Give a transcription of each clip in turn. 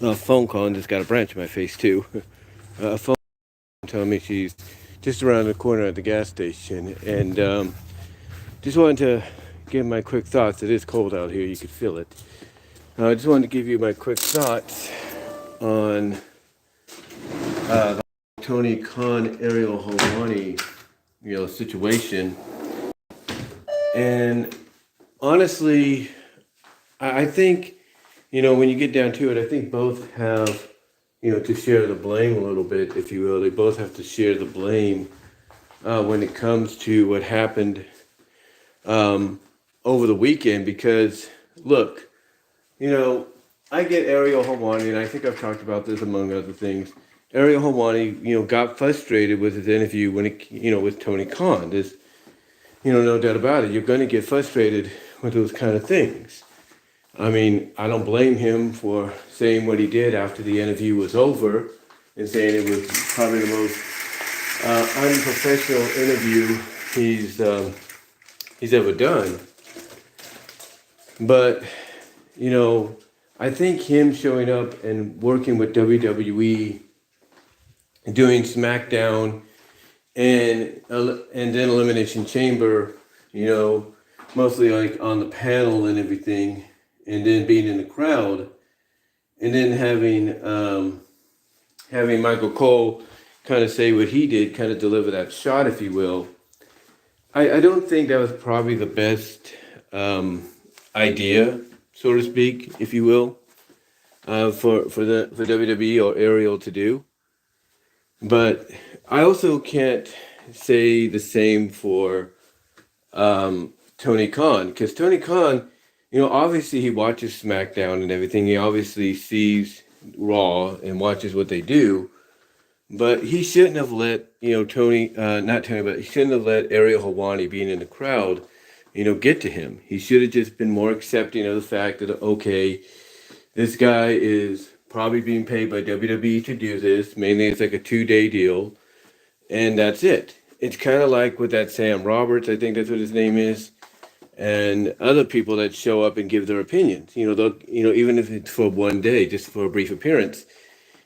a phone call and just got a branch in my face too. A phone telling me she's just around the corner at the gas station, and just wanted to give my quick thoughts. It is cold out here; you could feel it. I just wanted to give you my quick thoughts on the Tony Khan, Ariel Helwani, situation. And honestly, I think, when you get down to it, I think both have, to share the blame a little bit, if you will. They both have to share the blame when it comes to what happened over the weekend. Because, look, I get Ariel Helwani, and I think I've talked about this among other things. Ariel Helwani, got frustrated with his interview when with Tony Khan. There's, no doubt about it. You're going to get frustrated with those kind of things. I mean, I don't blame him for saying what he did after the interview was over and saying it was probably the most unprofessional interview he's ever done. But, I think him showing up and working with WWE, doing SmackDown, and then Elimination Chamber, mostly like on the panel and everything, and then being in the crowd, and then having Michael Cole kind of say what he did, kind of deliver that shot, if you will. I don't think that was probably the best idea, so to speak, if you will, for WWE or Ariel to do. But I also can't say the same for Tony Khan, because Tony Khan, obviously he watches SmackDown and everything. He obviously sees Raw and watches what they do. But he shouldn't have let, but he shouldn't have let Ariel Helwani being in the crowd, get to him. He should have just been more accepting of the fact that, okay, this guy is probably being paid by WWE to do this. Mainly it's like a 2-day deal, and that's it. It's kind of like with that Sam Roberts, I think that's what his name is, and other people that show up and give their opinions. They'll, even if it's for one day, just for a brief appearance,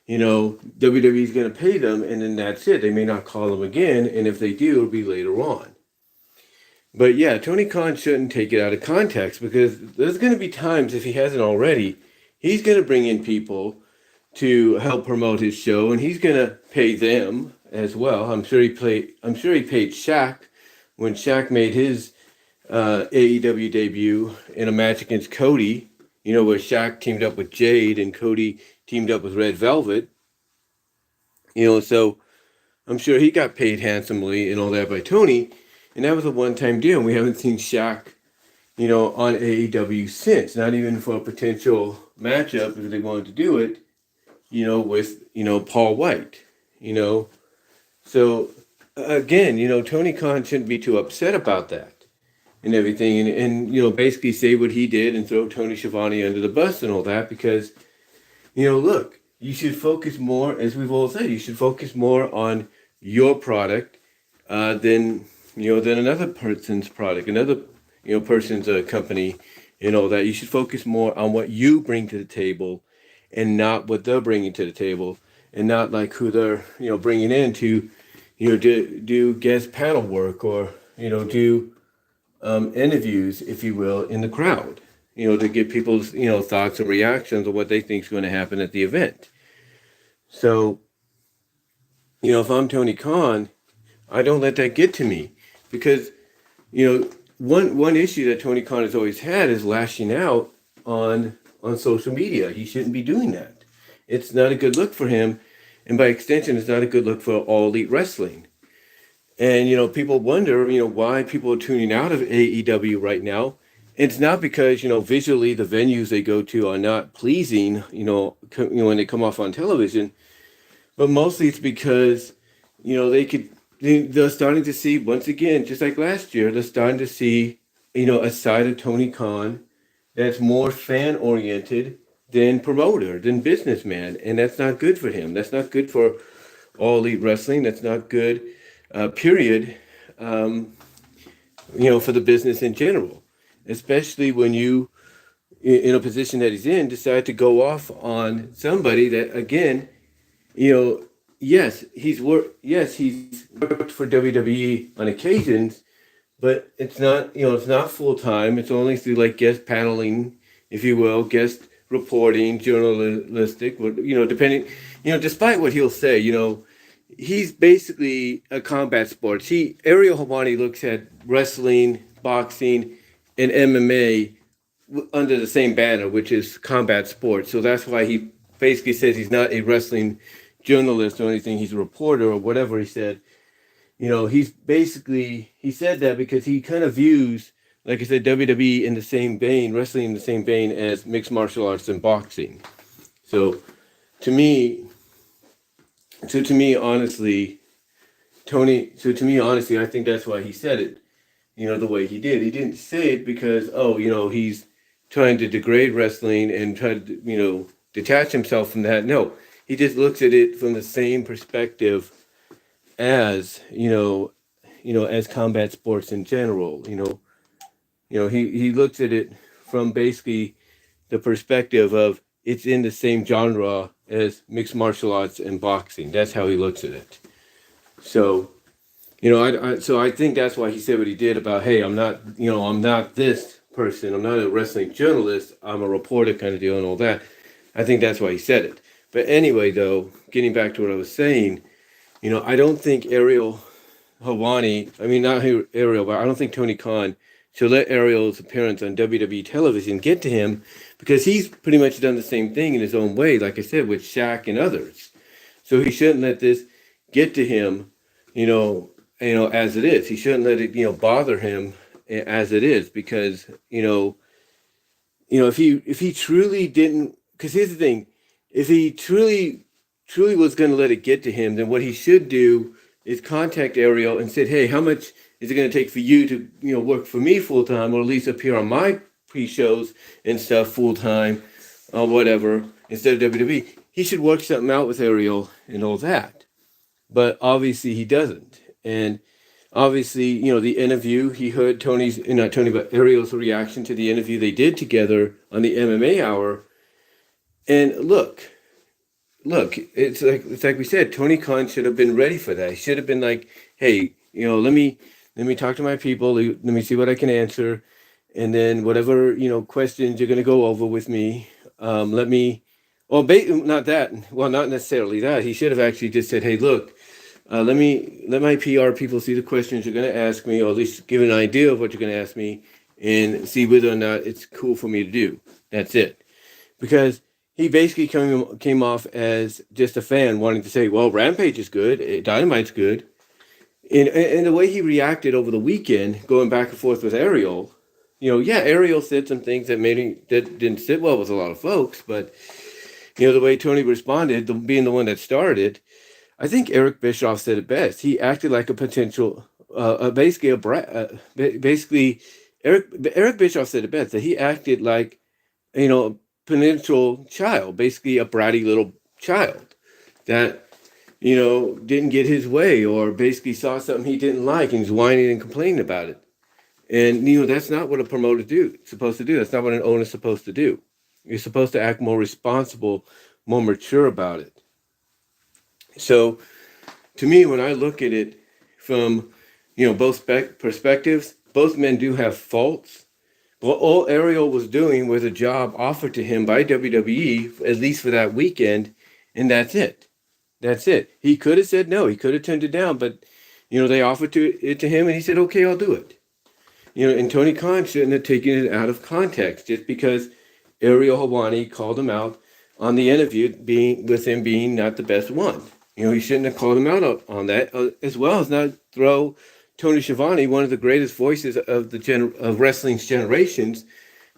WWE is going to pay them, and then that's it. They may not call them again, and if they do, it'll be later on. But yeah, Tony Khan shouldn't take it out of context, because there's going to be times, if he hasn't already, he's going to bring in people to help promote his show, and he's going to pay them as well. I'm sure he paid Shaq when Shaq made his AEW debut in a match against Cody, where Shaq teamed up with Jade and Cody teamed up with Red Velvet. So I'm sure he got paid handsomely and all that by Tony, and that was a one-time deal. And we haven't seen Shaq, on AEW since, not even for a potential matchup if they wanted to do it, with, Paul White, So, again, Tony Khan shouldn't be too upset about that and everything, and basically say what he did and throw Tony Schiavone under the bus and all that, because, look, you should focus more, as we've all said, you should focus more on your product than another person's product, another, person's company and all that. You should focus more on what you bring to the table and not what they're bringing to the table, and not like who they're, bringing in to, do guest panel work, or, do interviews, if you will, in the crowd, to get people's, thoughts and reactions on what they think is going to happen at the event. So, if I'm Tony Khan, I don't let that get to me, because, one issue that Tony Khan has always had is lashing out on social media. He shouldn't be doing that. It's not a good look for him, and by extension, it's not a good look for All Elite Wrestling. And, people wonder, why people are tuning out of AEW right now. It's not because, visually the venues they go to are not pleasing, when they come off on television, but mostly it's because, they're starting to see, once again, just like last year, they're starting to see, a side of Tony Khan that's more fan-oriented than promoter, than businessman, and that's not good for him. That's not good for All Elite Wrestling. That's not good, period, for the business in general, especially when you in a position that he's in, decide to go off on somebody that, again, you know, he's worked for WWE on occasions, but it's not, it's not full time. It's only through like guest paneling, if you will, guest reporting, journalistic, depending, despite what he'll say, he's basically a combat sports. Ariel Helwani looks at wrestling, boxing, and MMA under the same banner, which is combat sports. So that's why he basically says he's not a wrestling journalist or anything. He's a reporter or whatever he said. He said that because he kind of views, like I said, WWE in the same vein, wrestling in the same vein as mixed martial arts and boxing. So to me, honestly, I think that's why he said it, the way he did. He didn't say it because, he's trying to degrade wrestling and try to, detach himself from that. No, he just looks at it from the same perspective as, as combat sports in general. He looks at it from basically the perspective of it's in the same genre as mixed martial arts and boxing. That's how he looks at it. So, I think that's why he said what he did about, hey, I'm not this person. I'm not a wrestling journalist. I'm a reporter kind of deal and all that. I think that's why he said it. But anyway, though, getting back to what I was saying, I don't think Ariel Helwani, not Ariel, but I don't think Tony Khan should let Ariel's appearance on WWE television get to him, because he's pretty much done the same thing in his own way, like I said, with Shaq and others. So he shouldn't let this get to him, as it is. He shouldn't let it, bother him as it is, because, if he truly didn't, because here's the thing, if he truly was going to let it get to him, then what he should do is contact Ariel and said, hey, how much is it going to take for you to, work for me full time, or at least appear on my pre-shows and stuff full time, or whatever, instead of WWE? He should work something out with Ariel and all that. But obviously he doesn't. And obviously, the interview, he heard Ariel's reaction to the interview they did together on the MMA Hour. And look, it's like we said, Tony Khan should have been ready for that. He should have been like, hey, let me talk to my people. Let me see what I can answer. And then whatever, questions you're going to go over with me, not necessarily that. He should have actually just said, hey, look, let my PR people see the questions you're going to ask me, or at least give an idea of what you're going to ask me, and see whether or not it's cool for me to do. That's it. Because he basically came off as just a fan wanting to say, well, Rampage is good, Dynamite's good. And the way he reacted over the weekend, going back and forth with Ariel, Ariel said some things that didn't sit well with a lot of folks, but, the way Tony responded, being the one that started, I think Eric Bischoff said it best. He acted like a potential, basically, Eric Bischoff said it best, that he acted like, a potential child, basically a bratty little child that, didn't get his way, or basically saw something he didn't like and was whining and complaining about it. And, that's not what a promoter supposed to do. That's not what an owner's supposed to do. You're supposed to act more responsible, more mature about it. So, to me, when I look at it from, both perspectives, both men do have faults. But all Ariel was doing was a job offered to him by WWE, at least for that weekend, and that's it. That's it. He could have said no. He could have turned it down, but, they offered it to him, and he said, okay, I'll do it. And Tony Khan shouldn't have taken it out of context just because Ariel Helwani called him out on the interview, with him being not the best one. He shouldn't have called him out on that, as well as not throw Tony Schiavone, one of the greatest voices of of wrestling's generations,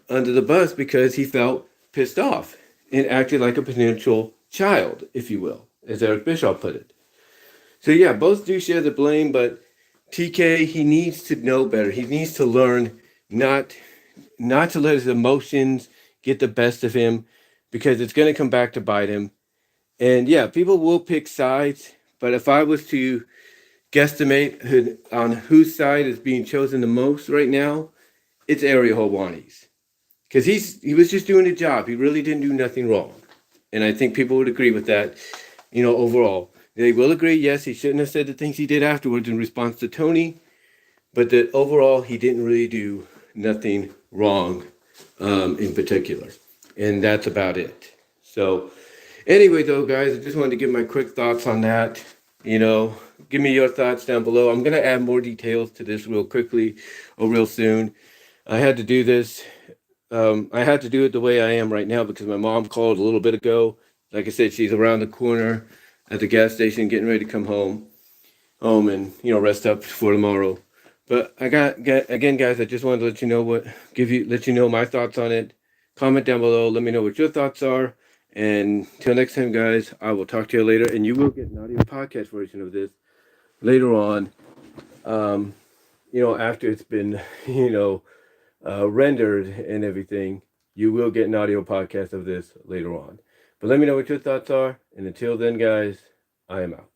under the bus because he felt pissed off and acted like a potential child, if you will, as Eric Bischoff put it. So yeah, both do share the blame, but TK, he needs to know better. He needs to learn not to let his emotions get the best of him, because it's going to come back to bite him. And yeah, people will pick sides, but if I was to guesstimate on whose side is being chosen the most right now, it's Ariel Helwani's. because he was just doing a job. He really didn't do nothing wrong, and I think people would agree with that. Overall, they will agree. Yes, he shouldn't have said the things he did afterwards in response to Tony, but that overall he didn't really do nothing wrong, in particular, and that's about it. So, anyway, though, guys, I just wanted to give my quick thoughts on that. Give me your thoughts down below. I'm gonna add more details to this real quickly or real soon. I had to do this. I had to do it the way I am right now because my mom called a little bit ago. Like I said, she's around the corner at the gas station getting ready to come home and rest up for tomorrow. But again, guys, I just wanted to let you know let you know my thoughts on it. Comment down below. Let me know what your thoughts are. And till next time, guys, I will talk to you later. And you will get an audio podcast version of this later on. After it's been, rendered and everything, you will get an audio podcast of this later on. But let me know what your thoughts are. And until then, guys, I am out.